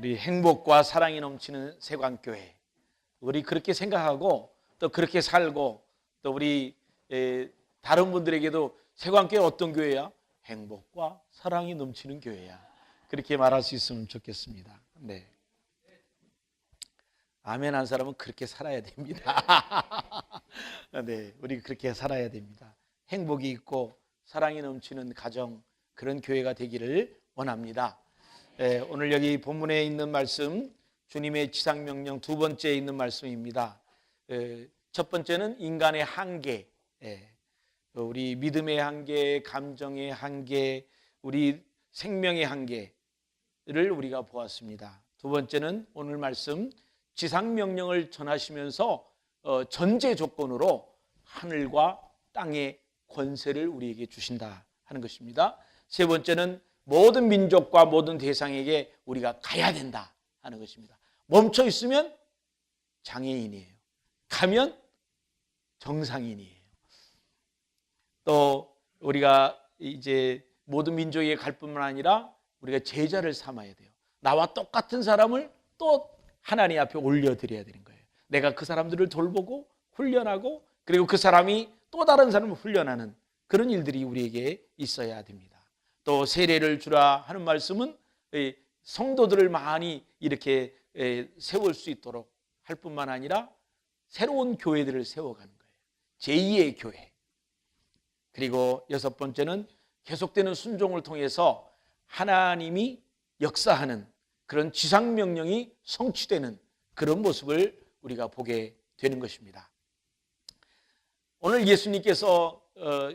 우리 행복과 사랑이 넘치는 세관교회, 우리 그렇게 생각하고 또 그렇게 살고, 또 우리 다른 분들에게도 세관교회 어떤 교회야? 행복과 사랑이 넘치는 교회야, 그렇게 말할 수 있으면 좋겠습니다. 네. 아멘 한 사람은 그렇게 살아야 됩니다. 네, 우리 그렇게 살아야 됩니다. 행복이 있고 사랑이 넘치는 가정, 그런 교회가 되기를 원합니다. 오늘 여기 본문에 있는 말씀, 주님의 지상명령 두 번째에 있는 말씀입니다. 첫 번째는 인간의 한계, 우리 믿음의 한계, 감정의 한계, 우리 생명의 한계를 우리가 보았습니다. 두 번째는 오늘 말씀, 지상명령을 전하시면서 전제 조건으로 하늘과 땅의 권세를 우리에게 주신다 하는 것입니다. 세 번째는 모든 민족과 모든 대상에게 우리가 가야 된다 하는 것입니다. 멈춰 있으면 장애인이에요. 가면 정상인이에요. 또 우리가 이제 모든 민족에게 갈 뿐만 아니라 우리가 제자를 삼아야 돼요. 나와 똑같은 사람을 또 하나님 앞에 올려드려야 되는 거예요. 내가 그 사람들을 돌보고 훈련하고, 그리고 그 사람이 또 다른 사람을 훈련하는 그런 일들이 우리에게 있어야 됩니다. 또 세례를 주라 하는 말씀은 성도들을 많이 이렇게 세울 수 있도록 할 뿐만 아니라 새로운 교회들을 세워가는 거예요. 제2의 교회. 그리고 여섯 번째는 계속되는 순종을 통해서 하나님이 역사하는 그런 지상명령이 성취되는 그런 모습을 우리가 보게 되는 것입니다. 오늘 예수님께서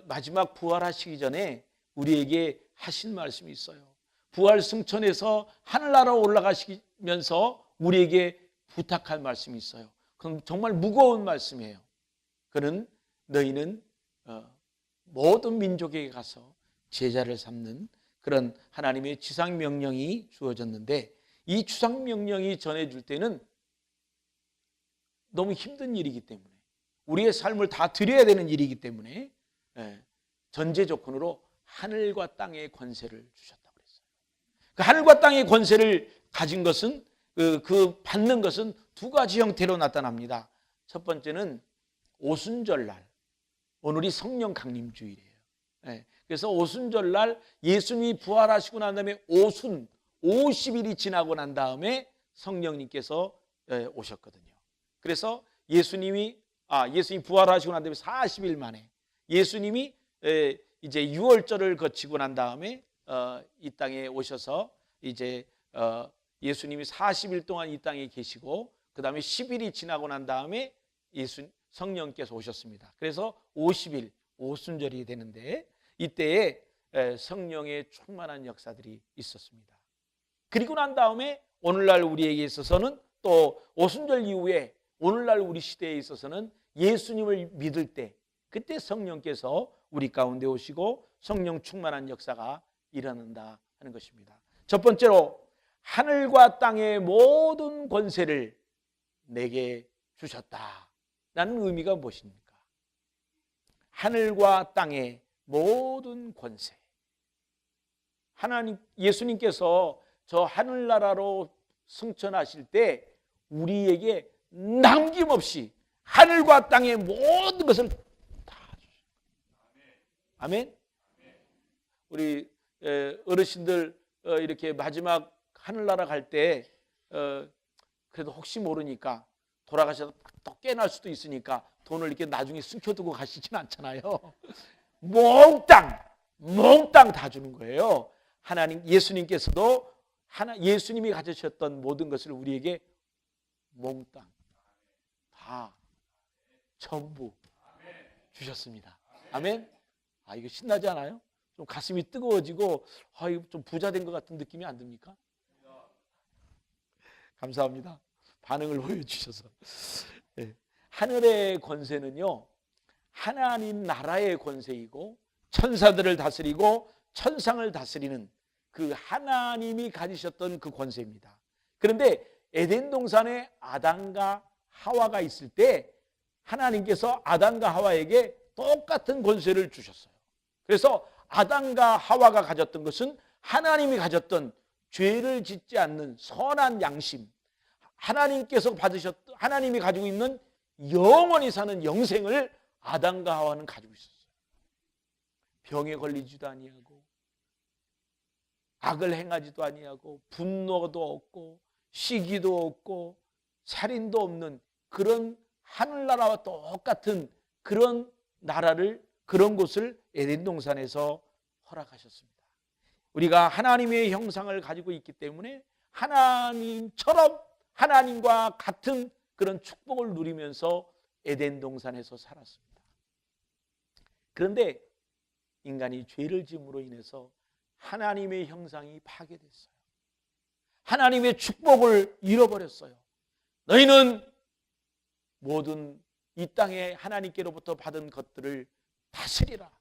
마지막 부활하시기 전에 우리에게 하신 말씀이 있어요. 부활 승천해서 하늘나라로 올라가시면서 우리에게 부탁할 말씀이 있어요. 그건 정말 무거운 말씀이에요. 그는 너희는 모든 민족에게 가서 제자를 삼는 그런 하나님의 지상명령이 주어졌는데, 이 지상명령이 전해줄 때는 너무 힘든 일이기 때문에, 우리의 삶을 다 드려야 되는 일이기 때문에 전제 조건으로 하늘과 땅의 권세를 주셨다고 그랬어요. 그 하늘과 땅의 권세를 가진 것은, 그 받는 것은 두 가지 형태로 나타납니다. 첫 번째는 오순절날, 오늘이 성령 강림 주일이에요. 그래서 오순절날 예수님이 부활하시고 난 다음에 오순 50일이 지나고 난 다음에 성령님께서 오셨거든요. 그래서 예수님이 부활하시고 난 다음에 40일 만에 예수님이 이제 유월절을 거치고 난 다음에 이 땅에 오셔서 이제 예수님이 40일 동안 이 땅에 계시고, 그 다음에 10일이 지나고 난 다음에 성령께서 오셨습니다. 그래서 50일 오순절이 되는데, 이때에 성령의 충만한 역사들이 있었습니다. 그리고 난 다음에 오늘날 우리에게 있어서는, 또 오순절 이후에 오늘날 우리 시대에 있어서는 예수님을 믿을 때, 그때 성령께서 우리 가운데 오시고 성령 충만한 역사가 일어난다 하는 것입니다. 첫 번째로, 하늘과 땅의 모든 권세를 내게 주셨다라는 의미가 무엇입니까? 하늘과 땅의 모든 권세. 하나님, 예수님께서 저 하늘나라로 승천하실 때 우리에게 남김없이 하늘과 땅의 모든 것을 다 주셨습니다. 아멘. 우리 어르신들 이렇게 마지막 하늘나라 갈 때 그래도 혹시 모르니까 돌아가셔서 또 깨날 수도 있으니까 돈을 이렇게 나중에 숨겨두고 가시진 않잖아요. 몽땅 다 주는 거예요. 하나님, 예수님께서도 예수님이 가지셨던 모든 것을 우리에게 몽땅 다 전부 주셨습니다. 아멘. 이거 신나지 않아요? 좀 가슴이 뜨거워지고 이거 좀 부자 된 것 같은 느낌이 안 듭니까? 감사합니다. 반응을 보여주셔서. 하늘의 권세는요, 하나님 나라의 권세이고, 천사들을 다스리고 천상을 다스리는 그 하나님이 가지셨던 그 권세입니다. 그런데 에덴 동산에 아담과 하와가 있을 때 하나님께서 아담과 하와에게 똑같은 권세를 주셨어요. 그래서 아담과 하와가 가졌던 것은 하나님이 가졌던 죄를 짓지 않는 선한 양심, 하나님이 가지고 있는 영원히 사는 영생을 아담과 하와는 가지고 있었어요. 병에 걸리지도 아니하고 악을 행하지도 아니하고 분노도 없고 시기도 없고 살인도 없는 그런 하늘나라와 똑같은 그런 나라를, 그런 곳을 에덴 동산에서 허락하셨습니다. 우리가 하나님의 형상을 가지고 있기 때문에 하나님처럼 하나님과 같은 그런 축복을 누리면서 에덴 동산에서 살았습니다. 그런데 인간이 죄를 지음으로 인해서 하나님의 형상이 파괴됐어요. 하나님의 축복을 잃어버렸어요. 너희는 모든 이 땅에 하나님께로부터 받은 것들을 다스리라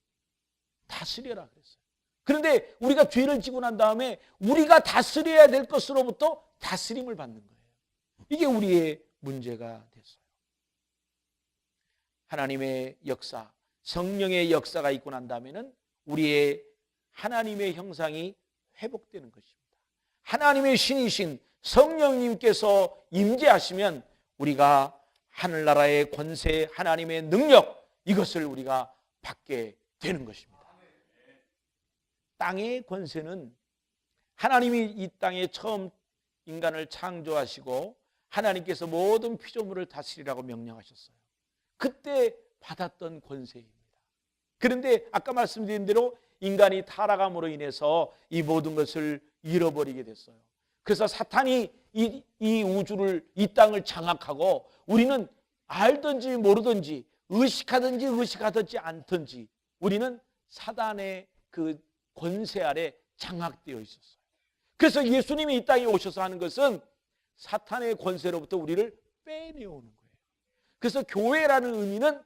그랬어요. 그런데 우리가 죄를 지고 난 다음에 우리가 다스려야 될 것으로부터 다스림을 받는 거예요. 이게 우리의 문제가 됐어요. 하나님의 역사, 성령의 역사가 있고 난 다음에는 우리의 하나님의 형상이 회복되는 것입니다. 하나님의 신이신 성령님께서 임재하시면 우리가 하늘나라의 권세, 하나님의 능력, 이것을 우리가 받게 되는 것입니다. 땅의 권세는 하나님이 이 땅에 처음 인간을 창조하시고 하나님께서 모든 피조물을 다스리라고 명령하셨어요. 그때 받았던 권세입니다. 그런데 아까 말씀드린 대로 인간이 타락함으로 인해서 이 모든 것을 잃어버리게 됐어요. 그래서 사탄이 이 우주를, 이 땅을 장악하고 우리는 알든지 모르든지 의식하든지 의식하지 않든지 우리는 사단의 그 권세 아래 장악되어 있었어요. 그래서 예수님이 이 땅에 오셔서 하는 것은 사탄의 권세로부터 우리를 빼내오는 거예요. 그래서 교회라는 의미는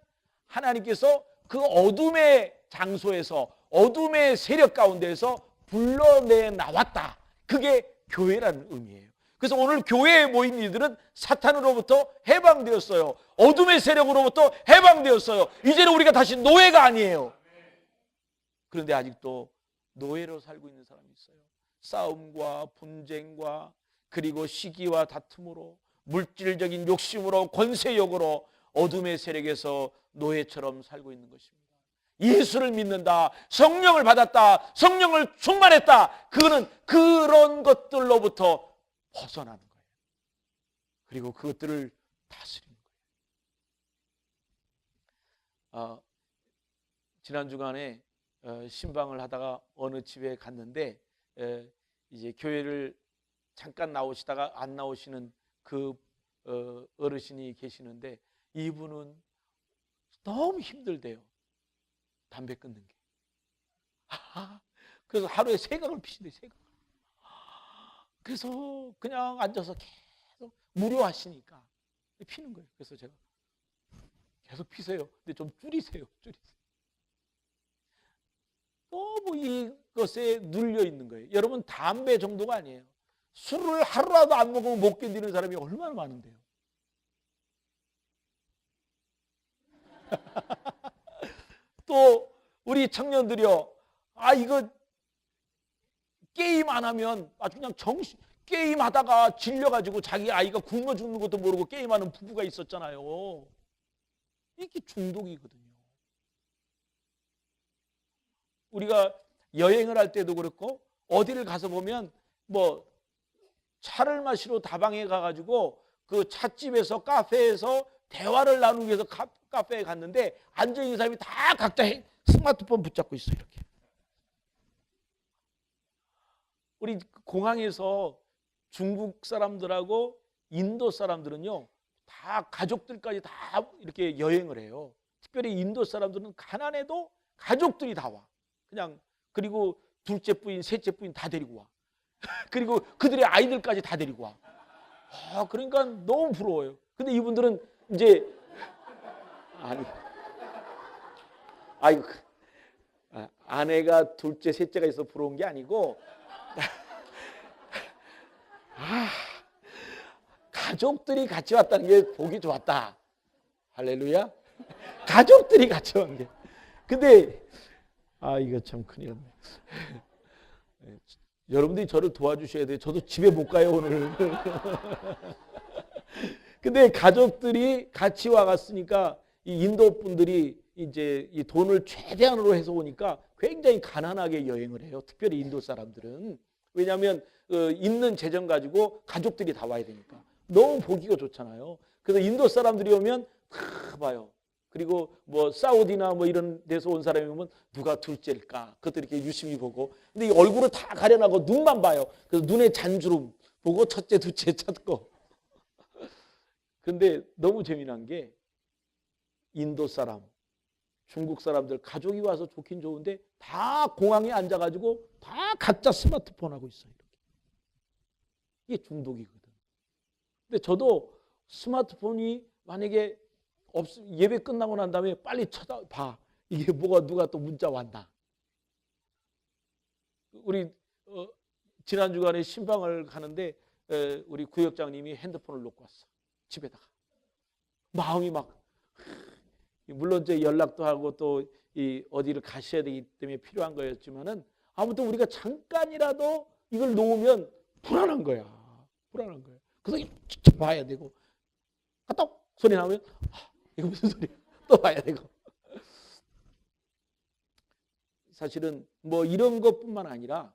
하나님께서 그 어둠의 장소에서, 어둠의 세력 가운데에서 불러내 나왔다. 그게 교회라는 의미예요. 그래서 오늘 교회에 모인 이들은 사탄으로부터 해방되었어요. 어둠의 세력으로부터 해방되었어요. 이제는 우리가 다시 노예가 아니에요. 그런데 아직도 노예로 살고 있는 사람이 있어요. 싸움과 분쟁과 그리고 시기와 다툼으로, 물질적인 욕심으로, 권세욕으로 어둠의 세력에서 노예처럼 살고 있는 것입니다. 예수를 믿는다, 성령을 받았다, 성령을 충만했다, 그거는 그런 것들로부터 벗어나는 거예요. 그리고 그것들을 다스리는 거예요. 지난 주간에 신방을 하다가 어느 집에 갔는데 이제 교회를 잠깐 나오시다가 안 나오시는 그 어르신이 계시는데 이분은 너무 힘들대요. 담배 끊는 게. 그래서 하루에 3강을 피신대, 3강. 그래서 그냥 앉아서 계속 무료하시니까 피는 거예요. 그래서 제가 계속 피세요. 근데 좀 줄이세요. 너무 이것에 눌려 있는 거예요. 여러분, 담배 정도가 아니에요. 술을 하루라도 안 먹으면 못 견디는 사람이 얼마나 많은데요. 또 우리 청년들이요, 이거 게임 안 하면 아주 그냥 게임하다가 질려가지고 자기 아이가 굶어 죽는 것도 모르고 게임하는 부부가 있었잖아요. 이게 중독이거든요. 우리가 여행을 할 때도 그렇고 어디를 가서 보면 뭐 차를 마시러 다방에 가가지고 그 찻집에서 카페에서 대화를 나누기 위해서 카페에 갔는데 앉아있는 사람이 다 각자 스마트폰 붙잡고 있어요. 이렇게. 우리 공항에서 중국 사람들하고 인도 사람들은요, 다 가족들까지 다 이렇게 여행을 해요. 특별히 인도 사람들은 가난해도 가족들이 다 와. 그냥, 그리고 둘째 부인, 셋째 부인 다 데리고 와. 그리고 그들의 아이들까지 다 데리고 와. 그러니까 너무 부러워요. 근데 이분들은 이제 아내가 둘째, 셋째가 있어 부러운 게 아니고 가족들이 같이 왔다는 게 보기 좋았다. 할렐루야. 가족들이 같이 온 게. 근데 이거 참 큰일 났네. 여러분들이 저를 도와주셔야 돼요. 저도 집에 못 가요 오늘. 근데 가족들이 같이 와갔으니까 이 인도 분들이 이제 이 돈을 최대한으로 해서 오니까 굉장히 가난하게 여행을 해요. 특별히 인도 사람들은. 왜냐하면 있는 재정 가지고 가족들이 다 와야 되니까. 너무 보기가 좋잖아요. 그래서 인도 사람들이 오면 다 봐요. 그리고 뭐 사우디나 뭐 이런 데서 온 사람이 오면 누가 둘째일까? 그것도 이렇게 유심히 보고. 근데 이 얼굴을 다 가려놔고 눈만 봐요. 그래서 눈에 잔주름 보고 첫째, 둘째 찾고. 근데 너무 재미난 게 인도 사람, 중국 사람들 가족이 와서 좋긴 좋은데 다 공항에 앉아가지고 다 각자 스마트폰 하고 있어요. 이렇게. 이게 중독이거든. 근데 저도 스마트폰이 만약에 예배 끝나고 난 다음에 빨리 쳐다봐. 이게 뭐가 누가 또 문자 왔나. 우리 지난 주간에 신방을 가는데 우리 구역장님이 핸드폰을 놓고 왔어. 집에다가. 마음이 막 물론 제 연락도 하고 또 어디를 가셔야 되기 때문에 필요한 거였지만은 아무튼 우리가 잠깐이라도 이걸 놓으면 불안한 거야. 불안한 거야. 그래서 직접 봐야 되고 까똑 소리 나면 이거 무슨 소리야? 또 봐야 되고. 사실은 뭐 이런 것뿐만 아니라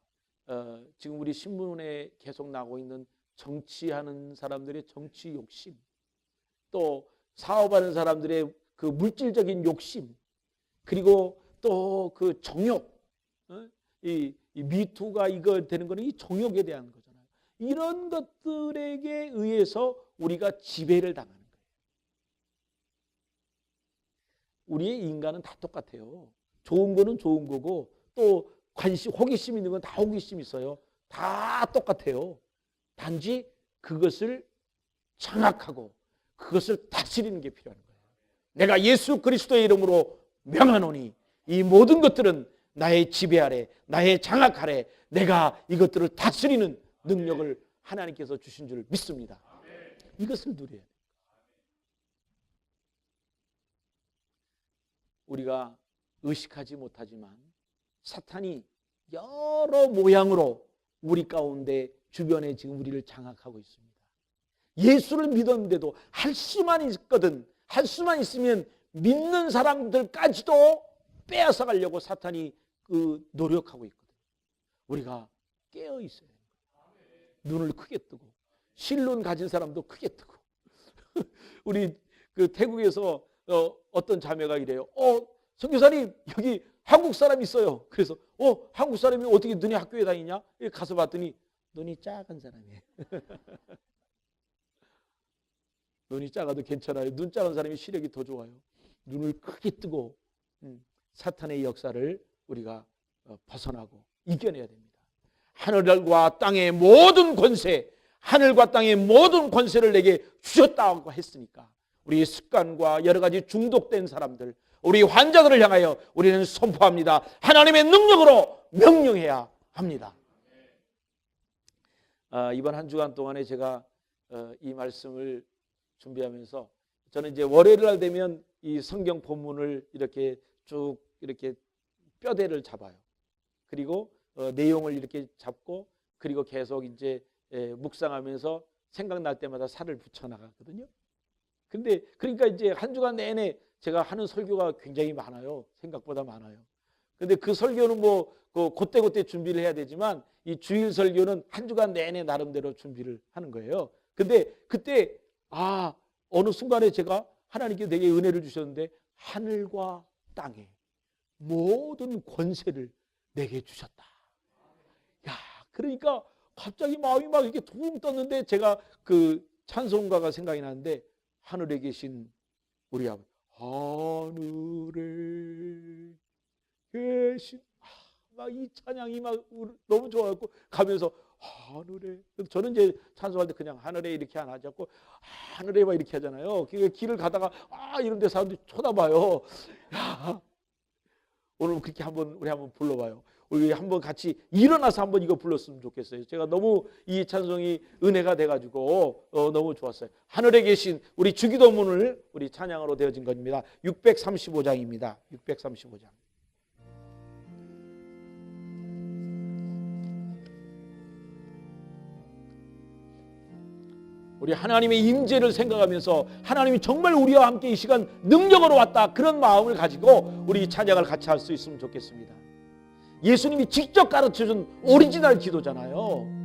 지금 우리 신문에 계속 나오고 있는 정치하는 사람들의 정치 욕심, 또 사업하는 사람들의 그 물질적인 욕심, 그리고 또 그 정욕, 이 미투가 이거 되는 거는 이 정욕에 대한 거잖아요. 이런 것들에게 의해서 우리가 지배를 당하는 거예요. 우리의 인간은 다 똑같아요. 좋은 거는 좋은 거고 또 관심, 호기심 있는 건 다 호기심 있어요. 다 똑같아요. 단지 그것을 장악하고 그것을 다스리는 게 필요한 거예요. 내가 예수 그리스도의 이름으로 명하노니 이 모든 것들은 나의 지배 아래, 나의 장악 아래 내가 이것들을 다스리는 능력을 하나님께서 주신 줄 믿습니다. 이것을 누려야 돼요. 우리가 의식하지 못하지만 사탄이 여러 모양으로 우리 가운데 주변에 지금 우리를 장악하고 있습니다. 예수를 믿었는데도 할 수만 있거든, 할 수만 있으면 믿는 사람들까지도 빼앗아 가려고 사탄이 노력하고 있거든. 우리가 깨어 있어야 돼요. 눈을 크게 뜨고 신론 가진 사람도 크게 뜨고. 우리 태국에서 어떤 자매가 이래요. 선교사님 여기 한국 사람 있어요. 그래서 한국 사람이 어떻게 너네 학교에 다니냐? 가서 봤더니 눈이 작은 사람이에요. 눈이 작아도 괜찮아요. 눈 작은 사람이 시력이 더 좋아요. 눈을 크게 뜨고 사탄의 역사를 우리가 벗어나고 이겨내야 됩니다. 하늘과 땅의 모든 권세, 하늘과 땅의 모든 권세를 내게 주셨다고 했으니까 우리 습관과 여러 가지 중독된 사람들, 우리 환자들을 향하여 우리는 선포합니다. 하나님의 능력으로 명령해야 합니다. 이번 한 주간 동안에 제가 이 말씀을 준비하면서 저는 이제 월요일 날 되면 이 성경 본문을 이렇게 쭉 이렇게 뼈대를 잡아요. 그리고 내용을 이렇게 잡고 그리고 계속 이제 묵상하면서 생각날 때마다 살을 붙여 나가거든요. 근데 그러니까 이제 한 주간 내내 제가 하는 설교가 굉장히 많아요. 생각보다 많아요. 근데 그 설교는 뭐 그때 준비를 해야 되지만 이 주일 설교는 한 주간 내내 나름대로 준비를 하는 거예요. 근데 그때 어느 순간에 제가 하나님께 되게 은혜를 주셨는데 하늘과 땅에 모든 권세를 내게 주셨다. 야, 그러니까 갑자기 마음이 막 이렇게 둥 떴는데 제가 그 찬송가가 생각이 나는데 하늘에 계신 우리 아버지, 하늘에 계신, 막 이 찬양이 막 너무 좋아갖고 가면서 하늘에, 저는 이제 찬송할 때 그냥 하늘에 이렇게 안 하지 않고 하늘에 막 이렇게 하잖아요. 길을 가다가 이런 데 사람들이 쳐다봐요. 야, 오늘 그렇게 우리 한번 불러봐요. 우리 한번 같이 일어나서 한번 이거 불렀으면 좋겠어요. 제가 너무 이 찬송이 은혜가 돼가지고 너무 좋았어요. 하늘에 계신 우리 주기도문을 우리 찬양으로 되어진 것입니다. 635장입니다. 635장. 우리 하나님의 임재를 생각하면서 하나님이 정말 우리와 함께 이 시간 능력으로 왔다, 그런 마음을 가지고 우리 찬양을 같이 할 수 있으면 좋겠습니다. 예수님이 직접 가르쳐준 오리지널 기도잖아요.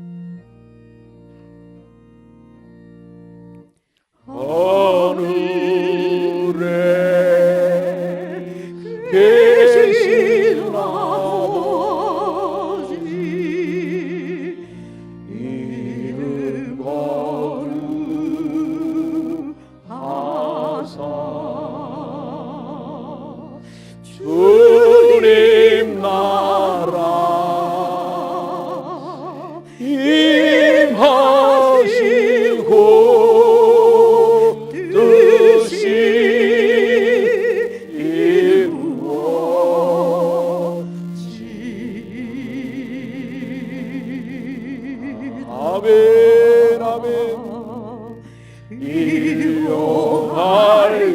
하늘에 계신 아버지 이름 거룩하사 주님 나라 임하시고 뜻이 이루어지이다. 아멘 아멘. 일용할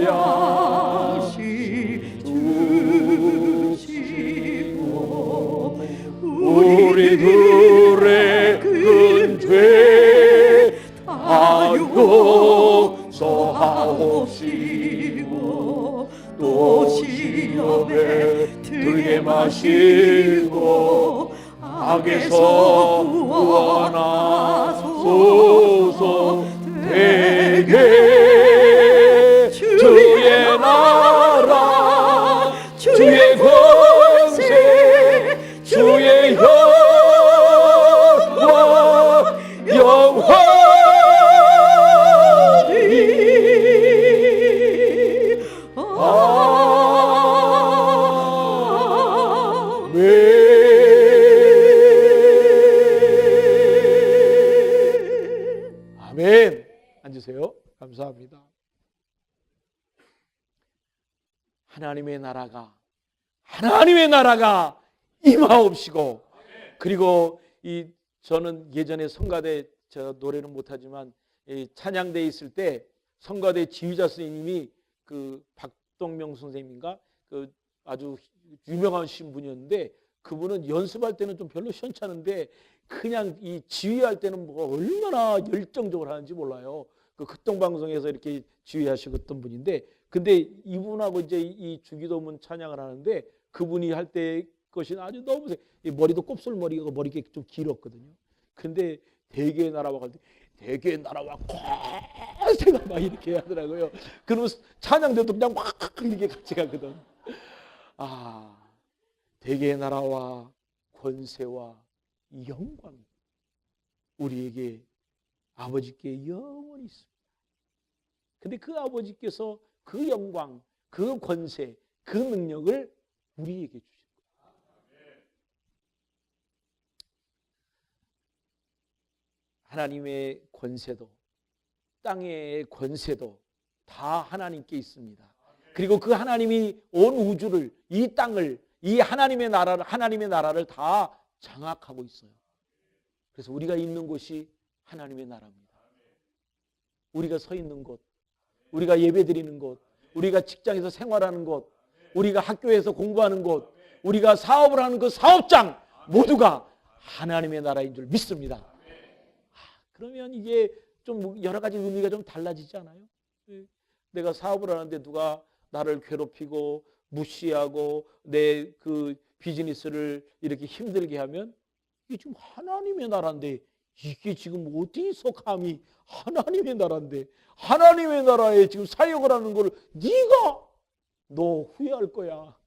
양식 주시고 우리들의 큰 죄 다 용서하옵시고 또 시험에 들게 마시고 악에서 구원하소서. 되게 주의 나라 주의 권세 주의 영광 영원히. 아멘. 앉으세요. 감사합니다. 하나님의 나라가 임하옵시고, 그리고 저는 예전에 성가대, 저 노래는 못하지만 찬양대에 있을 때 성가대 지휘자 선생님이 그 박동명 선생님인가, 그 아주 유명한 신분이었는데, 그분은 연습할 때는 좀 별로 시원찮은데 그냥 이 지휘할 때는 뭐 얼마나 열정적으로 하는지 몰라요. 그 극동방송에서 이렇게 지휘하시던 분인데, 근데 이분하고 이제 이 주기도문 찬양을 하는데, 그분이 할 때 것이 아주 너무 머리도 곱슬머리가 머리가 좀 길었거든요. 근데 대개의 나라와 갈 때 대개의 나라와 권세가 막 이렇게 하더라고요. 그러면 찬양대도 그냥 막 이렇게 같이 가거든. 아, 대개의 나라와 권세와 영광 우리에게 아버지께 영원히 있습니다. 근데 그 아버지께서 그 영광, 그 권세, 그 능력을 우리에게 주신 거예요. 하나님의 권세도, 땅의 권세도 다 하나님께 있습니다. 그리고 그 하나님이 온 우주를, 이 땅을, 이 하나님의 나라를 다 장악하고 있어요. 그래서 우리가 있는 곳이 하나님의 나라입니다. 우리가 서 있는 곳, 우리가 예배드리는 곳, 우리가 직장에서 생활하는 곳, 우리가 학교에서 공부하는 곳, 우리가 사업을 하는 그 사업장 모두가 하나님의 나라인 줄 믿습니다. 그러면 이게 좀 여러 가지 의미가 좀 달라지지 않아요? 내가 사업을 하는데 누가 나를 괴롭히고 무시하고 내 그 비즈니스를 이렇게 힘들게 하면, 이게 지금 하나님의 나라인데, 이게 지금 어디서 감히 하나님의 나라인데, 하나님의 나라에 지금 사역을 하는 걸 네가 너 후회할 거야.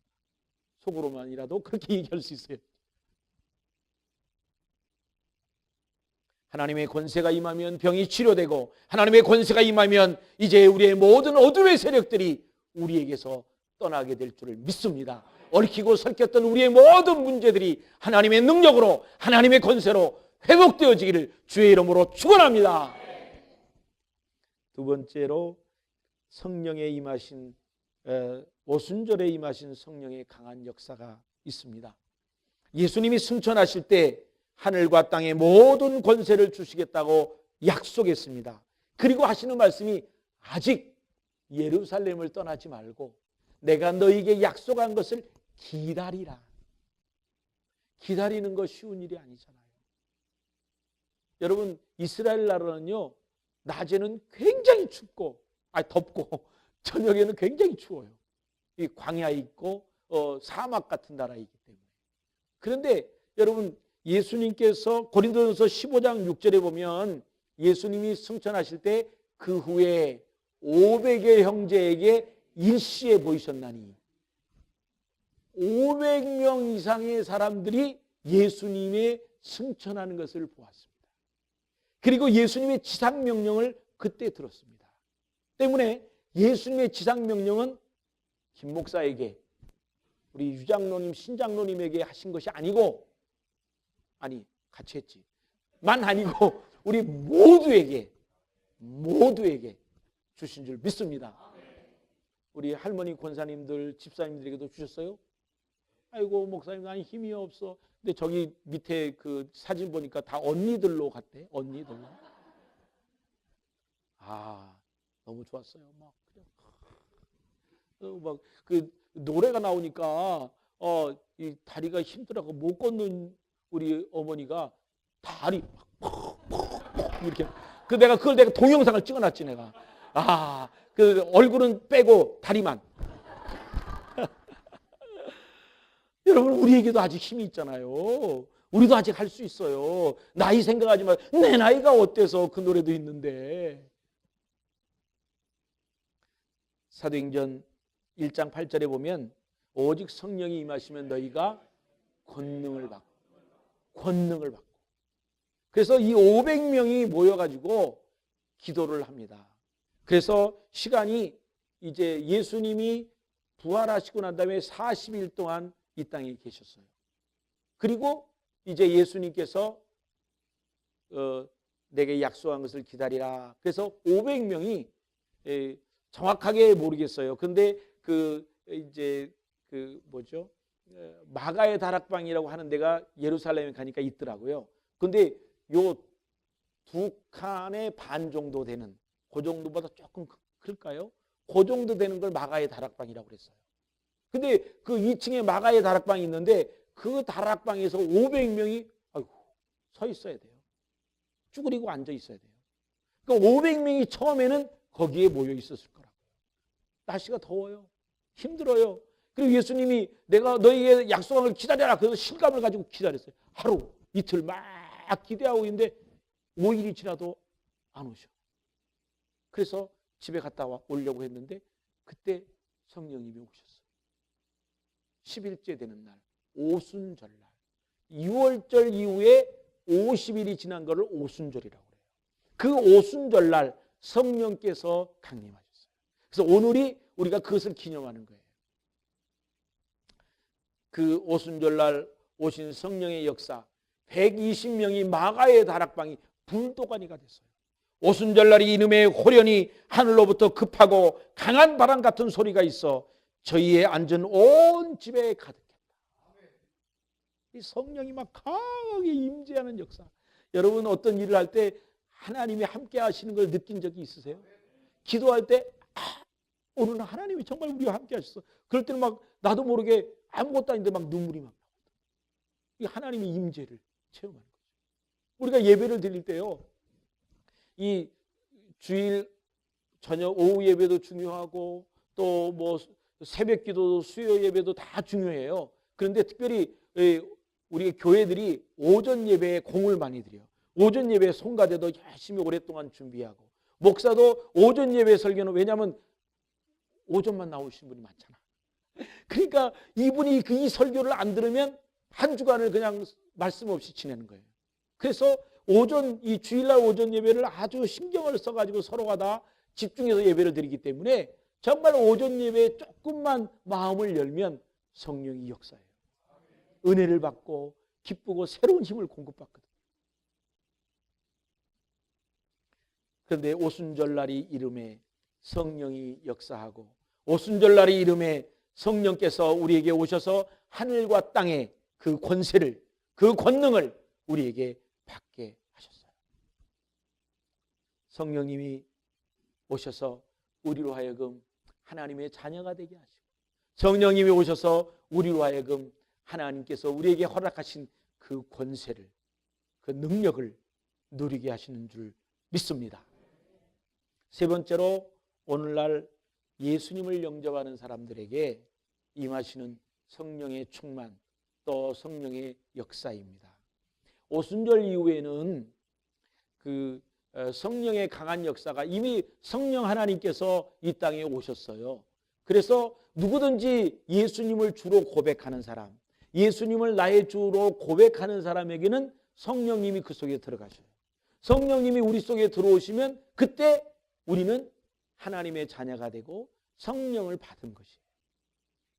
속으로만이라도 그렇게 얘기할 수 있어요. 하나님의 권세가 임하면 병이 치료되고, 하나님의 권세가 임하면 이제 우리의 모든 어둠의 세력들이 우리에게서 떠나게 될 줄을 믿습니다. 얽히고 설켰던 우리의 모든 문제들이 하나님의 능력으로, 하나님의 권세로 회복되어지기를 주의 이름으로 축원합니다. 두 번째로 성령에 임하신, 오순절에 임하신 성령의 강한 역사가 있습니다. 예수님이 승천하실 때 하늘과 땅의 모든 권세를 주시겠다고 약속했습니다. 그리고 하시는 말씀이, 아직 예루살렘을 떠나지 말고 내가 너에게 약속한 것을 기다리라. 기다리는 거 쉬운 일이 아니잖아요. 여러분, 이스라엘 나라는요, 낮에는 굉장히 춥고 덥고 저녁에는 굉장히 추워요. 이 광야에 있고 사막 같은 나라이기 때문에. 그런데 여러분, 예수님께서 고린도전서 15장 6절에 보면 예수님이 승천하실 때 그 후에 500의 형제에게 일시에 보이셨나니 500명 이상의 사람들이 예수님의 승천하는 것을 보았습니다. 그리고 예수님의 지상명령을 그때 들었습니다. 때문에 예수님의 지상명령은 김 목사에게, 우리 유장로님, 신장로님에게 하신 것이 아니고, 같이 했지. 만 아니고 우리 모두에게 주신 줄 믿습니다. 우리 할머니 권사님들, 집사님들에게도 주셨어요? 아이고 목사님 난 힘이 없어. 근데 저기 밑에 그 사진 보니까 다 언니들로 갔대. 언니들로. 너무 좋았어요. 막 그 노래가 나오니까 이 다리가 힘들어서 못 걷는 우리 어머니가 다리 이렇게. 내가 그걸 동영상을 찍어놨지 내가. 그 얼굴은 빼고 다리만. 여러분, 우리에게도 아직 힘이 있잖아요. 우리도 아직 할 수 있어요. 나이 생각하지 마. 내 나이가 어때서 그 노래도 있는데. 사도행전 1장 8절에 보면 오직 성령이 임하시면 너희가 권능을 받고. 그래서 이 500명이 모여가지고 기도를 합니다. 그래서 시간이 이제 예수님이 부활하시고 난 다음에 40일 동안 이 땅에 계셨어요. 그리고 이제 예수님께서 내게 약속한 것을 기다리라. 그래서 500명이 정확하게 모르겠어요. 근데 마가의 다락방이라고 하는 데가 예루살렘에 가니까 있더라고요. 근데 요 2칸의 반 정도 되는, 그 정도보다 조금 클까요? 그 정도 되는 걸 마가의 다락방이라고 그랬어요. 근데 그 2층에 마가의 다락방이 있는데 그 다락방에서 500명이 서 있어야 돼요. 쭈그리고 앉아 있어야 돼요. 그러니까 500명이 처음에는 거기에 모여 있었을 거라고요. 날씨가 더워요. 힘들어요. 그리고 예수님이 내가 너희에게 약속한 걸 기다려라. 그래서 실감을 가지고 기다렸어요. 하루, 이틀 막 기대하고 있는데 5일이 지나도 안 오셔. 그래서 집에 갔다 오려고 했는데 그때 성령님이 오셨어요. 10일째 되는 날, 오순절날. 6월절 이후에 50일이 지난 것을 오순절이라고 그래요. 그 오순절날 성령께서 강림하셨어요. 그래서 오늘이 우리가 그것을 기념하는 거예요. 그 오순절날 오신 성령의 역사, 120명이 마가의 다락방이 불도가니가 됐어요. 오순절날이 이름에 호련히 하늘로부터 급하고 강한 바람 같은 소리가 있어 저희의 앉은 온 집에 가득했다. 이 성령이 막 강하게 임재하는 역사. 여러분, 어떤 일을 할 때 하나님이 함께 하시는 걸 느낀 적이 있으세요? 기도할 때 오늘 하나님이 정말 우리와 함께 하셨어. 그럴 때는 막 나도 모르게 아무것도 아닌데 막 눈물이 막 나거든. 이 하나님의 임재를 체험하는 거죠. 우리가 예배를 드릴 때요, 이 주일 저녁 오후 예배도 중요하고 또 뭐 새벽 기도도 수요 예배도 다 중요해요. 그런데 특별히 우리 교회들이 오전 예배에 공을 많이 들여요. 오전 예배 송가대도 열심히 오랫동안 준비하고, 목사도 오전 예배 설교는, 왜냐하면 오전만 나오신 분이 많잖아. 그러니까 이분이 이 설교를 안 들으면 한 주간을 그냥 말씀 없이 지내는 거예요. 그래서 이 주일날 오전 예배를 아주 신경을 써가지고 서로가 다 집중해서 예배를 드리기 때문에 정말 오전 예배에 조금만 마음을 열면 성령이 역사해요. 은혜를 받고 기쁘고 새로운 힘을 공급받거든요. 그런데 오순절날이 이름에 성령이 역사하고, 오순절날이 이름에 성령께서 우리에게 오셔서 하늘과 땅의 그 권세를, 그 권능을 우리에게 받게 하셨어요. 성령님이 오셔서 우리로 하여금 하나님의 자녀가 되게 하시고, 성령님이 오셔서 우리로 하여금 하나님께서 우리에게 허락하신 그 권세를, 그 능력을 누리게 하시는 줄 믿습니다. 세 번째로 오늘날 예수님을 영접하는 사람들에게 임하시는 성령의 충만, 또 성령의 역사입니다. 오순절 이후에는 그 성령의 강한 역사가 이미 성령 하나님께서 이 땅에 오셨어요. 그래서 누구든지 예수님을 주로 고백하는 사람, 예수님을 나의 주로 고백하는 사람에게는 성령님이 그 속에 들어가셔요. 성령님이 우리 속에 들어오시면 그때 우리는 하나님의 자녀가 되고 성령을 받은 것이에요.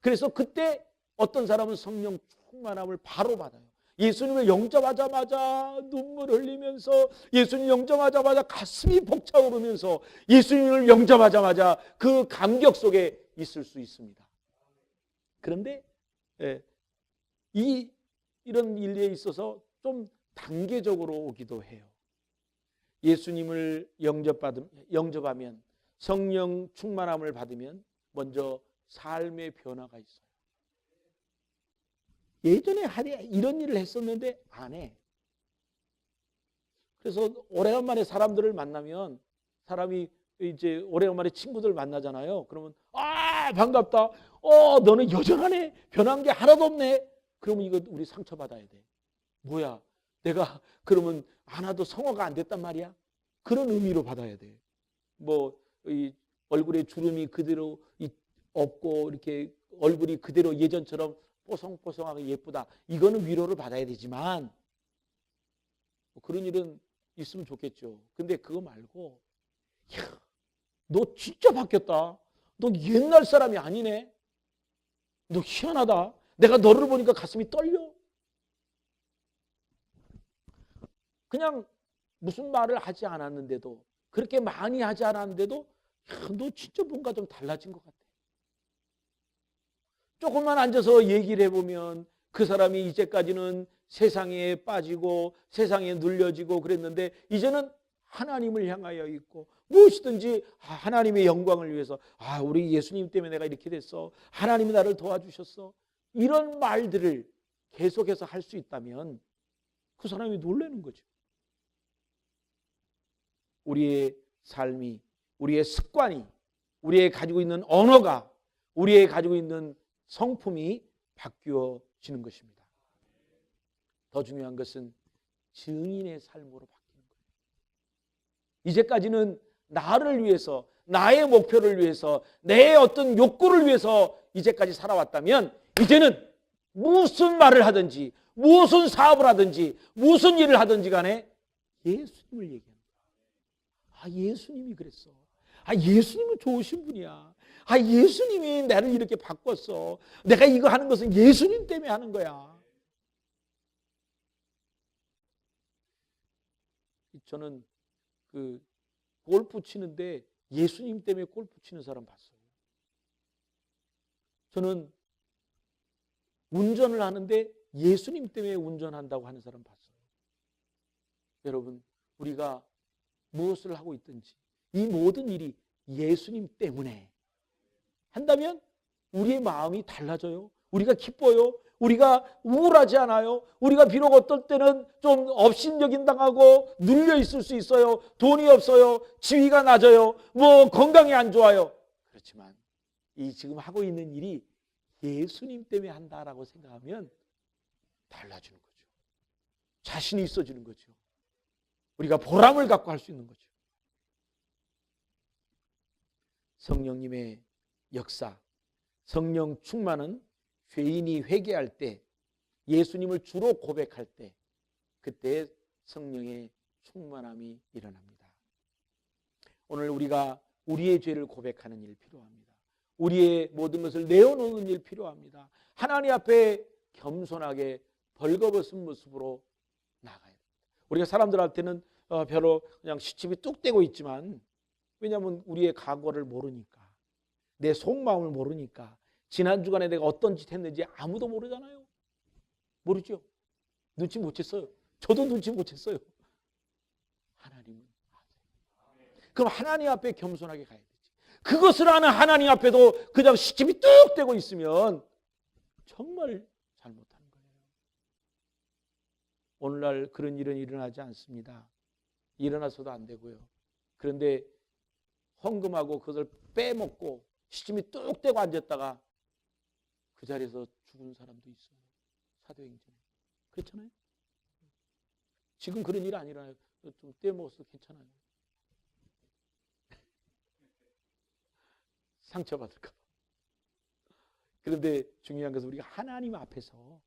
그래서 그때 어떤 사람은 성령 충만함을 바로 받아요. 예수님을 영접하자마자 눈물 흘리면서, 예수님 영접하자마자 가슴이 벅차오르면서, 예수님을 영접하자마자 그 감격 속에 있을 수 있습니다. 그런데 이런 일에 있어서 좀 단계적으로 오기도 해요. 예수님을 영접하면, 성령 충만함을 받으면 먼저 삶의 변화가 있어요. 예전에 이런 일을 했었는데 안 해. 그래서 오래간만에 사람들을 만나면, 사람이 이제 오래간만에 친구들 만나잖아요. 그러면 반갑다. 너는 여전하네. 변한 게 하나도 없네. 그러면 이거 우리 상처받아야 돼. 뭐야? 내가 그러면 하나도 성화가 안 됐단 말이야? 그런 의미로 받아야 돼. 이 얼굴에 주름이 그대로 없고 이렇게 얼굴이 그대로 예전처럼 뽀송뽀송하게 예쁘다. 이거는 위로를 받아야 되지만 그런 일은 있으면 좋겠죠. 근데 그거 말고, 야, 너 진짜 바뀌었다. 너 옛날 사람이 아니네. 너 희한하다. 내가 너를 보니까 가슴이 떨려. 그냥 무슨 말을 하지 않았는데도, 그렇게 많이 하지 않았는데도, 야, 너 진짜 뭔가 좀 달라진 것 같아. 조금만 앉아서 얘기를 해보면 그 사람이 이제까지는 세상에 빠지고 세상에 눌려지고 그랬는데 이제는 하나님을 향하여 있고 무엇이든지 하나님의 영광을 위해서, 우리 예수님 때문에 내가 이렇게 됐어. 하나님이 나를 도와주셨어. 이런 말들을 계속해서 할 수 있다면 그 사람이 놀라는 거죠. 우리의 삶이, 우리의 습관이, 우리의 가지고 있는 언어가, 우리의 가지고 있는 성품이 바뀌어지는 것입니다. 더 중요한 것은 증인의 삶으로 바뀌는 거예요. 이제까지는 나를 위해서, 나의 목표를 위해서, 내 어떤 욕구를 위해서 이제까지 살아왔다면 이제는 무슨 말을 하든지, 무슨 사업을 하든지, 무슨 일을 하든지 간에 예수님을 얘기합니다. 예수님이 그랬어. 예수님은 좋으신 분이야. 예수님이 나를 이렇게 바꿨어. 내가 이거 하는 것은 예수님 때문에 하는 거야. 저는 골프 치는데 예수님 때문에 골프 치는 사람 봤어요. 저는 운전을 하는데 예수님 때문에 운전한다고 하는 사람 봤어요. 여러분, 우리가 무엇을 하고 있든지 이 모든 일이 예수님 때문에 한다면 우리의 마음이 달라져요. 우리가 기뻐요. 우리가 우울하지 않아요. 우리가 비록 어떨 때는 좀 업신여긴당하고 눌려 있을 수 있어요. 돈이 없어요. 지위가 낮아요. 건강이 안 좋아요. 그렇지만 이 지금 하고 있는 일이 예수님 때문에 한다라고 생각하면 달라지는 거죠. 자신이 있어지는 거죠. 우리가 보람을 갖고 할 수 있는 거죠. 성령님의 역사, 성령 충만은 죄인이 회개할 때, 예수님을 주로 고백할 때, 그때 성령의 충만함이 일어납니다. 오늘 우리가 우리의 죄를 고백하는 일 필요합니다. 우리의 모든 것을 내어놓는 일 필요합니다. 하나님 앞에 겸손하게 벌거벗은 모습으로 나가야 됩니다. 우리가 사람들한테는 별로 그냥 시침이 뚝 떼고 있지만, 왜냐하면 우리의 과거를 모르니까, 내 속마음을 모르니까, 지난 주간에 내가 어떤 짓 했는지 아무도 모르잖아요. 모르죠. 눈치 못 챘어요. 저도 눈치 못 챘어요. 하나님은 아세요. 그럼 하나님 앞에 겸손하게 가야 되지. 그것을 아는 하나님 앞에도 그냥 시침이 뚝 떼고 있으면 정말 잘못하는 거예요. 오늘날 그런 일은 일어나지 않습니다. 일어나서도 안 되고요. 그런데 헌금하고 그것을 빼먹고 시침이 뚝 떼고 앉았다가 그 자리에서 죽은 사람도 있어요. 사도행전에. 그렇잖아요. 지금 그런 일 아니라요. 좀 떼먹어서 괜찮아요. 상처받을까 봐. 그런데 중요한 것은 우리가 하나님 앞에서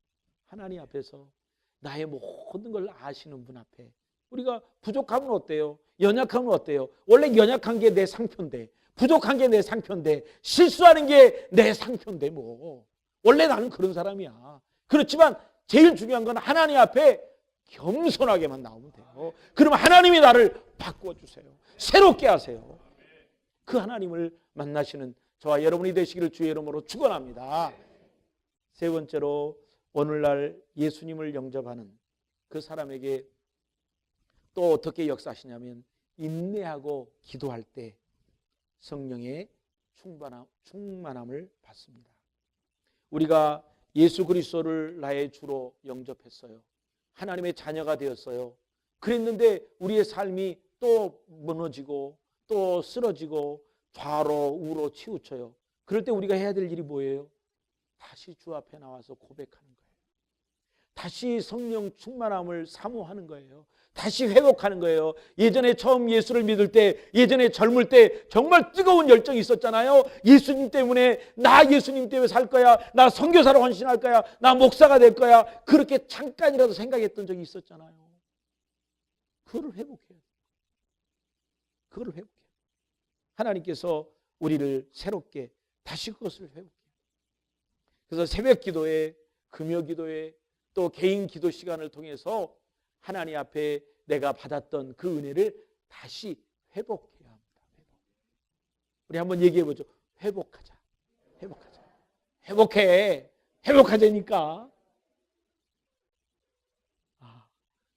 나의 모든 걸 아시는 분 앞에 우리가 부족하면 어때요? 연약하면 어때요? 원래 연약한 게 내 상표인데, 부족한 게 내 상표인데, 실수하는 게 내 상표인데 뭐. 원래 나는 그런 사람이야. 그렇지만 제일 중요한 건 하나님 앞에 겸손하게만 나오면 돼요. 그러면 하나님이 나를 바꿔주세요. 새롭게 하세요. 그 하나님을 만나시는 저와 여러분이 되시기를 주의 이름으로 축원합니다. 세 번째로 오늘날 예수님을 영접하는 그 사람에게 또 어떻게 역사하시냐면 인내하고 기도할 때 성령의 충만함을 받습니다. 우리가 예수 그리스도를 나의 주로 영접했어요. 하나님의 자녀가 되었어요. 그랬는데 우리의 삶이 또 무너지고 또 쓰러지고 좌로 우로 치우쳐요. 그럴 때 우리가 해야 될 일이 뭐예요? 다시 주 앞에 나와서 고백하는 거예요. 다시 성령 충만함을 사모하는 거예요. 다시 회복하는 거예요. 예전에 처음 예수를 믿을 때, 예전에 젊을 때 정말 뜨거운 열정이 있었잖아요. 예수님 때문에, 나 예수님 때문에 살 거야, 나 선교사로 헌신할 거야, 나 목사가 될 거야, 그렇게 잠깐이라도 생각했던 적이 있었잖아요. 그거를 회복해요. 그거를 회복해요. 하나님께서 우리를 새롭게 다시 그것을 회복해요. 그래서 새벽 기도에, 금요 기도에, 또 개인 기도 시간을 통해서 하나님 앞에 내가 받았던 그 은혜를 다시 회복해야 합니다. 우리 한번 얘기해 보죠. 회복하자. 회복하자. 회복해. 회복하자니까.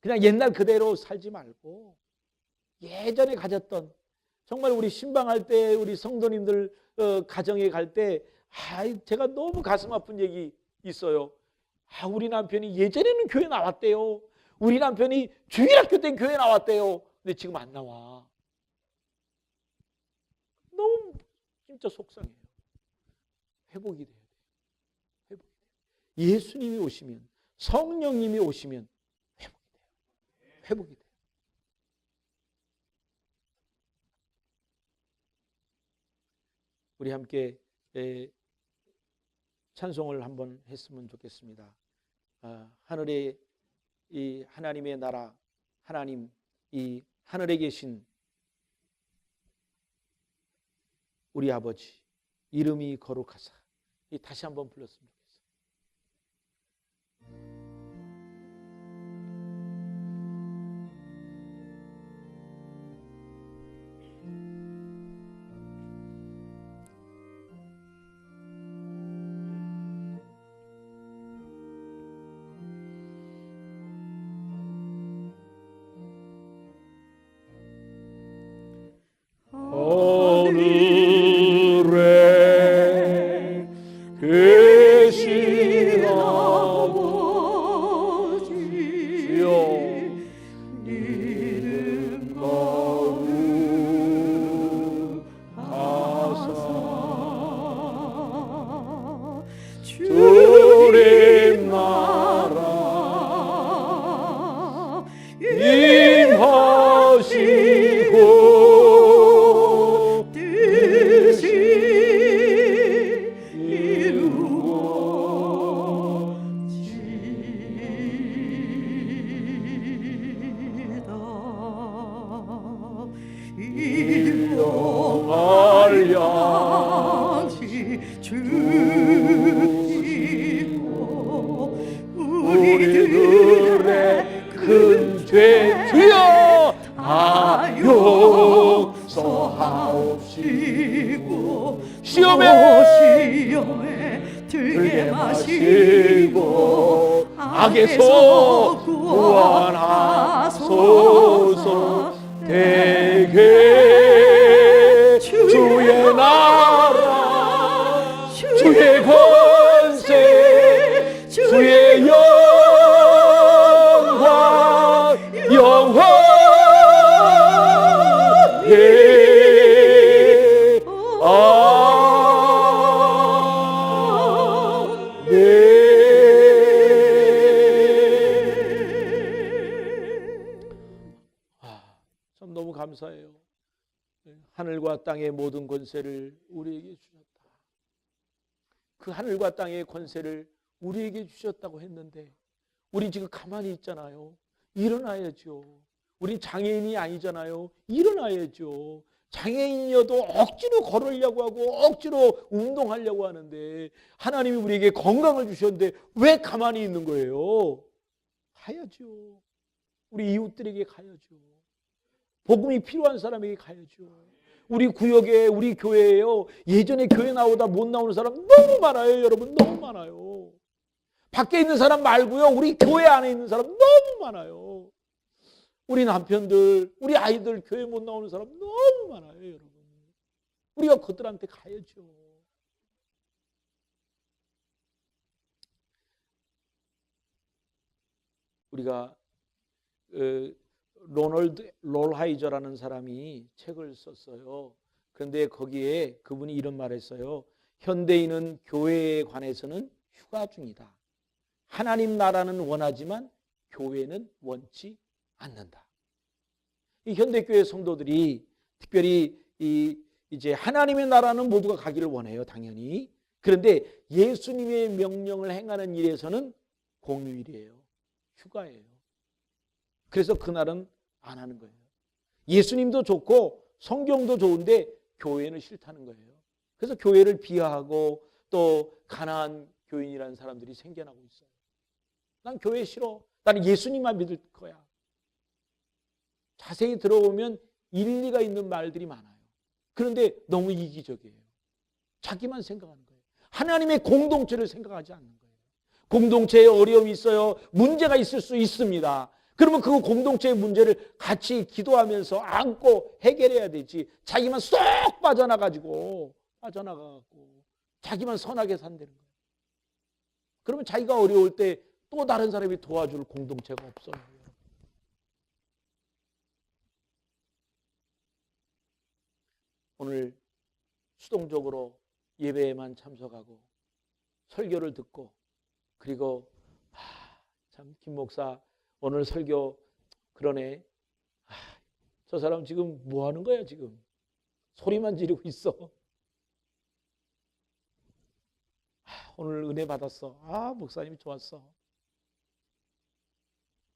그냥 옛날 그대로 살지 말고 예전에 가졌던, 정말 우리 신방할 때 우리 성도님들 가정에 갈 때 제가 너무 가슴 아픈 얘기 있어요. 우리 남편이 예전에는 교회 나왔대요. 우리 남편이 주일학교 때 교회 나왔대요. 근데 지금 안 나와. 너무 진짜 속상해요. 회복이 돼야 돼요. 회복이 돼요. 예수님이 오시면, 성령님이 오시면 회복이 돼요. 회복이 돼요. 우리 함께 찬송을 한번 했으면 좋겠습니다. 하늘에 이 하나님의 나라, 하나님, 이 하늘에 계신 우리 아버지 이름이 거룩하사. 다시 한번 불렀으면 좋겠어요. 우리들의 큰 죄 주여 다 용서하옵시고 시험에 들게 마시고 악에서 구원하소서. 대개 주의 나라 주의 권세 주의 영광 영원히 감사해요. 하늘과 땅의 모든 권세를 우리에게 주셨다. 그 하늘과 땅의 권세를 우리에게 주셨다고 했는데 우리 지금 가만히 있잖아요. 일어나야죠. 우린 장애인이 아니잖아요. 일어나야죠. 장애인이어도 억지로 걸으려고 하고 억지로 운동하려고 하는데 하나님이 우리에게 건강을 주셨는데 왜 가만히 있는 거예요? 가야죠. 우리 이웃들에게 가야죠. 복음이 필요한 사람에게 가야죠. 우리 구역에, 우리 교회에요. 예전에 교회 나오다 못 나오는 사람 너무 많아요. 여러분 너무 많아요. 밖에 있는 사람 말고요. 우리 교회 안에 있는 사람 너무 많아요. 우리 남편들, 우리 아이들 교회 못 나오는 사람 너무 많아요. 여러분. 우리가 그들한테 가야죠. 우리가 로널드 롤하이저라는 사람이 책을 썼어요. 그런데 거기에 그분이 이런 말을 했어요. 현대인은 교회에 관해서는 휴가 중이다. 하나님 나라는 원하지만 교회는 원치 않는다. 이 현대교회 성도들이 특별히 이제 하나님의 나라는 모두가 가기를 원해요. 당연히. 그런데 예수님의 명령을 행하는 일에서는 공휴일이에요. 휴가예요. 그래서 그날은 안 하는 거예요. 예수님도 좋고 성경도 좋은데 교회는 싫다는 거예요. 그래서 교회를 비하하고 또 가난한 교인이라는 사람들이 생겨나고 있어요. 난 교회 싫어. 나는 예수님만 믿을 거야. 자세히 들어보면 일리가 있는 말들이 많아요. 그런데 너무 이기적이에요. 자기만 생각하는 거예요. 하나님의 공동체를 생각하지 않는 거예요. 공동체에 어려움이 있어요. 문제가 있을 수 있습니다. 그러면 그 공동체의 문제를 같이 기도하면서 안고 해결해야 되지. 자기만 쏙 빠져나가고 자기만 선하게 산다는 거예요. 그러면 자기가 어려울 때 또 다른 사람이 도와줄 공동체가 없어요. 오늘 수동적으로 예배에만 참석하고 설교를 듣고 그리고 참 김 목사 오늘 설교 그러네. 저 사람 지금 뭐 하는 거야 지금. 소리만 지르고 있어. 오늘 은혜 받았어. 목사님이 좋았어.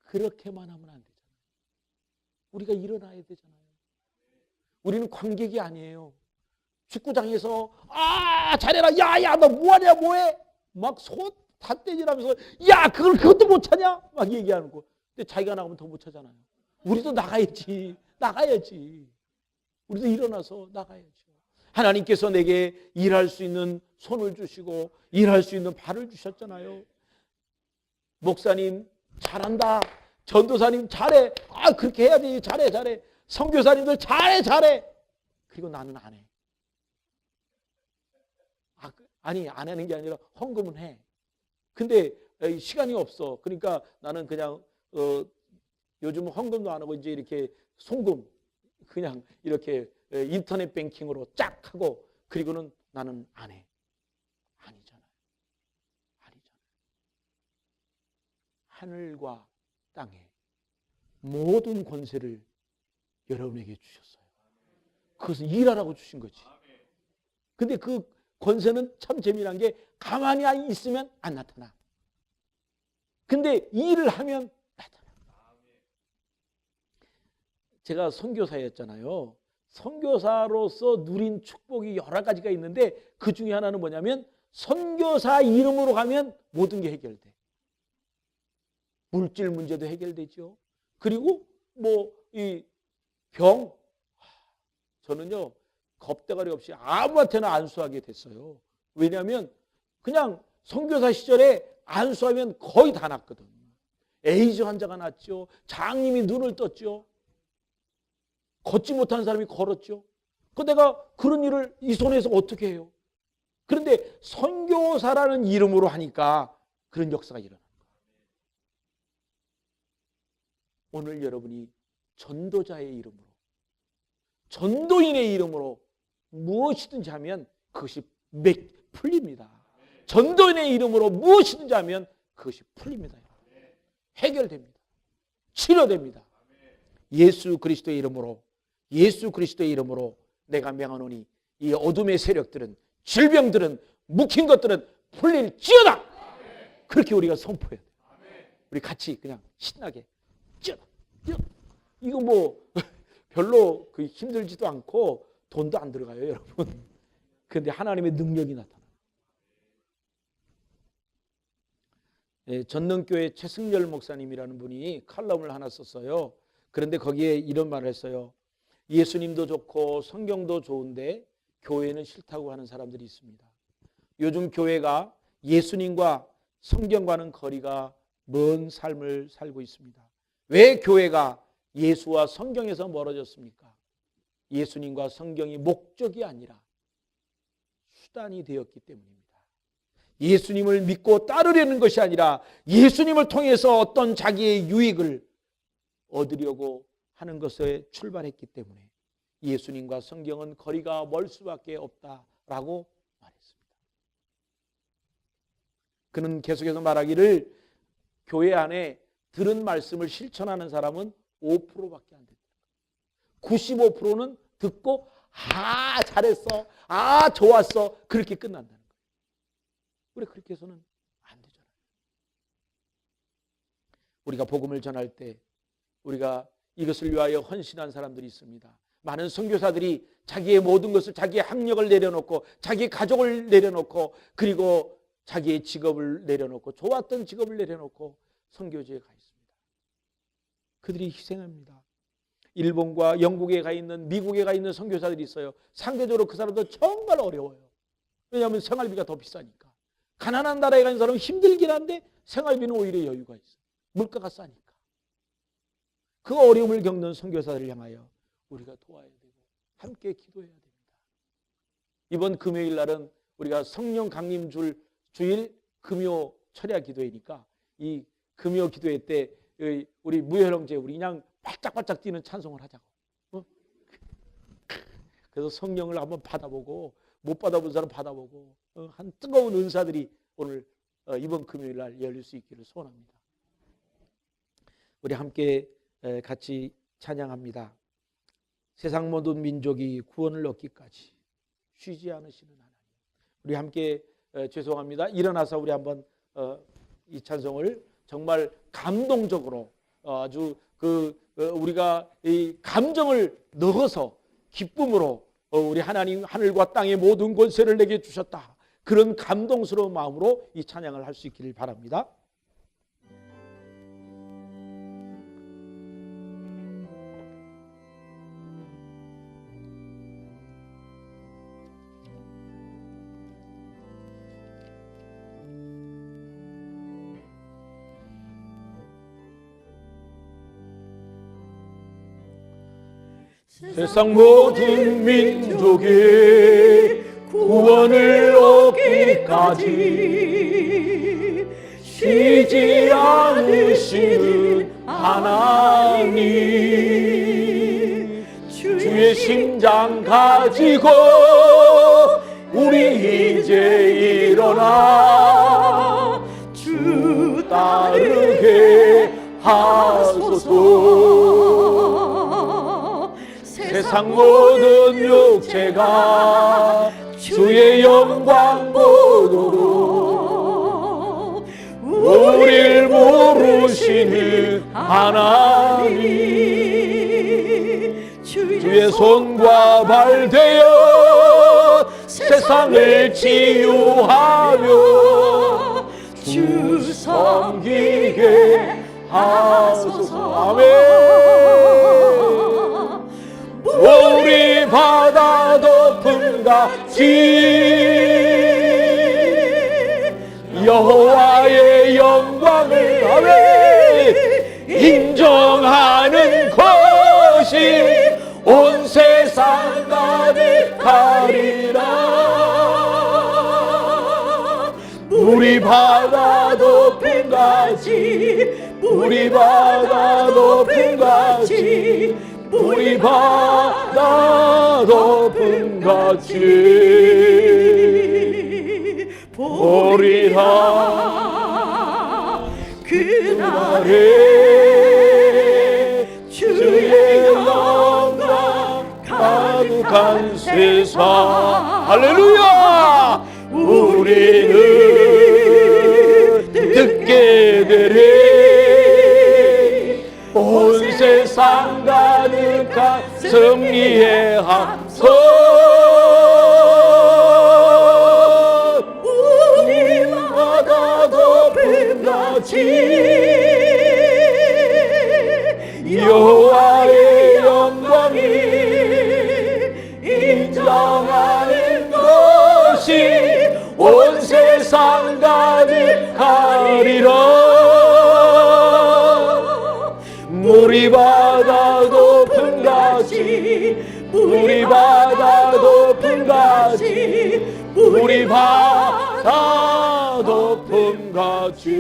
그렇게만 하면 안 되잖아요. 우리가 일어나야 되잖아요. 우리는 관객이 아니에요. 축구장에서 잘해라. 야야 너 뭐하냐 뭐해. 막 소 삿대질하면서 야 그것도 못 차냐 막 얘기하는 거. 근데 자기가 나가면 더 못 차잖아요. 우리도 나가야지. 우리도 일어나서 나가야죠. 하나님께서 내게 일할 수 있는 손을 주시고 일할 수 있는 발을 주셨잖아요. 목사님 잘한다. 전도사님 잘해. 그렇게 해야지. 잘해. 선교사님들 잘해. 그리고 나는 안 해. 아니 안 하는 게 아니라 헌금은 해. 근데 시간이 없어. 그러니까 나는 그냥 요즘 헌금도 안 하고 이제 이렇게 송금 그냥 이렇게 인터넷 뱅킹으로 쫙 하고 그리고는 나는 안 해. 아니잖아요. 하늘과 땅에 모든 권세를 여러분에게 주셨어요. 그것은 일하라고 주신 거지. 근데 그 권세는 참 재미난 게 가만히 있으면 안 나타나. 근데 일을 하면 나타나. 제가 선교사였잖아요. 선교사로서 누린 축복이 여러 가지가 있는데 그 중에 하나는 뭐냐면 선교사 이름으로 가면 모든 게 해결돼. 물질 문제도 해결되죠. 그리고 이 병, 저는요 겁대가리 없이 아무한테나 안수하게 됐어요. 왜냐하면 그냥 선교사 시절에 안수하면 거의 다 낫거든. 에이즈 환자가 낫죠. 장님이 눈을 떴죠. 걷지 못하는 사람이 걸었죠. 내가 그런 일을 이 손에서 어떻게 해요? 그런데 선교사라는 이름으로 하니까 그런 역사가 일어나는 거예요. 오늘 여러분이 전도자의 이름으로, 전도인의 이름으로 무엇이든지 하면 그것이 풀립니다. 전도인의 이름으로 무엇이든지 하면 그것이 풀립니다. 해결됩니다. 치료됩니다. 예수 그리스도의 이름으로 예수 그리스도의 이름으로 내가 명하노니 이 어둠의 세력들은, 질병들은, 묵힌 것들은 풀릴지어다. 그렇게 우리가 선포해야 돼요. 우리 같이 그냥 신나게 찌어다. 이거 뭐 별로 힘들지도 않고 돈도 안 들어가요, 여러분. 그런데 하나님의 능력이 나타나요. 전능교회 최승열 목사님이라는 분이 칼럼을 하나 썼어요. 그런데 거기에 이런 말을 했어요. 예수님도 좋고 성경도 좋은데 교회는 싫다고 하는 사람들이 있습니다. 요즘 교회가 예수님과 성경과는 거리가 먼 삶을 살고 있습니다. 왜 교회가 예수와 성경에서 멀어졌습니까? 예수님과 성경이 목적이 아니라 수단이 되었기 때문입니다. 예수님을 믿고 따르려는 것이 아니라 예수님을 통해서 어떤 자기의 유익을 얻으려고 하는 것에 출발했기 때문에 예수님과 성경은 거리가 멀 수밖에 없다라고 말했습니다. 그는 계속해서 말하기를 교회 안에 들은 말씀을 실천하는 사람은 5%밖에 안 된다. 95%는 듣고 잘했어, 좋았어, 그렇게 끝난다는 거예요. 우리 그렇게 해서는 안 되잖아요. 우리가 복음을 전할 때 우리가 이것을 위하여 헌신한 사람들이 있습니다. 많은 선교사들이 자기의 모든 것을, 자기의 학력을 내려놓고, 자기 가족을 내려놓고, 그리고 자기의 직업을 내려놓고, 좋았던 직업을 내려놓고 선교지에 가 있습니다. 그들이 희생합니다. 일본과 영국에 가 있는, 미국에 가 있는 선교사들이 있어요. 상대적으로 그 사람도 정말 어려워요. 왜냐하면 생활비가 더 비싸니까. 가난한 나라에 가는 사람은 힘들긴 한데 생활비는 오히려 여유가 있어요. 물가가 싸니까. 그 어려움을 겪는 선교사들을 향하여 우리가 도와야 되고 함께 기도해야 됩니다. 이번 금요일 날은 우리가 성령 강림 주일 금요 철야 기도회니까 이 금요 기도회 때 우리 무열 형제 우리 그냥 발짝발짝 뛰는 찬송을 하자고. 그래서 성령을 한번 받아보고 못 받아본 사람 받아보고 한 뜨거운 은사들이 오늘 이번 금요일 날 열릴 수 있기를 소원합니다. 우리 함께 같이 찬양합니다. 세상 모든 민족이 구원을 얻기까지 쉬지 않으시는 하나님. 우리 함께 죄송합니다. 일어나서 우리 한번 이 찬송을 정말 감동적으로 아주 우리가 이 감정을 넣어서 기쁨으로 우리 하나님 하늘과 땅의 모든 권세를 내게 주셨다. 그런 감동스러운 마음으로 이 찬양을 할 수 있기를 바랍니다. 세상 모든 민족이 구원을 얻기까지 쉬지 않으시는 하나님, 주의 심장 가지고 우리 이제 일어나 주 따르게 하소서. 세상 모든 육체가 주의 영광 보도록 우릴 모르시는 하나님, 주의 손과 발 되어 세상을 치유하며 주 섬기게 하소서. 아멘. 우리 바다 높음 같이 여호와의 영광을 아멘 인정하는 것이 온 세상 가득하리라. 우리 바다 높음 같이, 우리 바다 높음 같이, 우리 바다 높음 같이 보리라. 그날에 주의 영광 가득한 세상. 할렐루야. 우리는 듣게 되리 온 세상 가득한 승리의 함성. 우리 바다 높은 같이 여호와의 영광이 인정하는 것이 온 세상 가득하리라. 물이 바다 높은 같이 물이 바다 높은 같이 물이 바다 높은 같이